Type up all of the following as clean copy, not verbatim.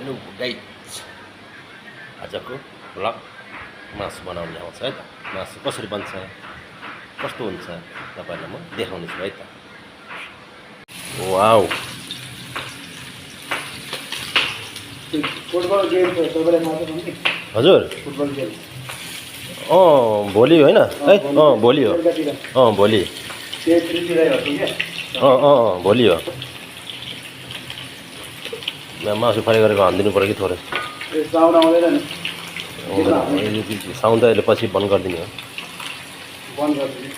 Hello guys, आजको vlog मासु बनाउने आउँछ है त। मासु कसरी बन्छ, कस्तो हुन्छ तपाईँलाई म देखाउने छु है त। वाउ, फुटबल गेम छ तपाईले मात्र भन्ने हजुर फुटबल गेम भोलि होइन है? भोलि हो। भोलि त्यो फ्रीतिर हो के भोलि हो। मासु फ्राई गरेको हानिदिनु पऱ्यो कि थोरै। ए साउन्ड आउँदैन नि साउन्ड त अहिले पछि बन्द गरिदिने हो। बन्द गर्दिनु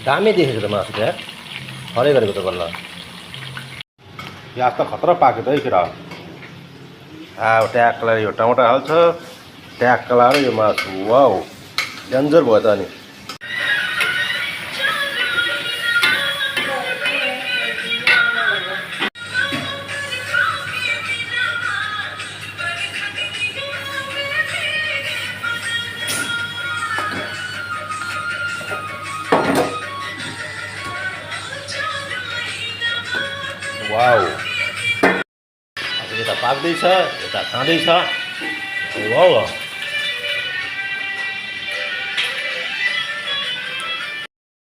दामी देखेको त मासु त्यहाँ फ्राई गरेको त बल्ल। प्याज त खतरा पाक्यो त है केटा। ट्याक्क लगाएर यो टमाटर हाल्छ, ट्याक्क लगाएर यो मासु। वाउ, डेन्जर भयो त अनि। वाउ, यता पाक्दैछ, यता खाँदैछ। वाउ,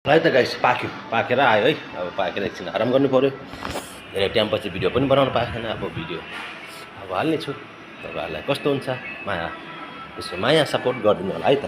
है त गाइस, पाकेर आयो है। अब पाकेर एकछिन आराम गर्नु पऱ्यो। धेरै टाइमपछि भिडियो पनि बनाउनु पाएको छैन। अब भिडियो अब हाल्ने छु। तपाईँहरूलाई कस्तो हुन्छ माया, यसो माया सपोर्ट गरिदिनु होला है त।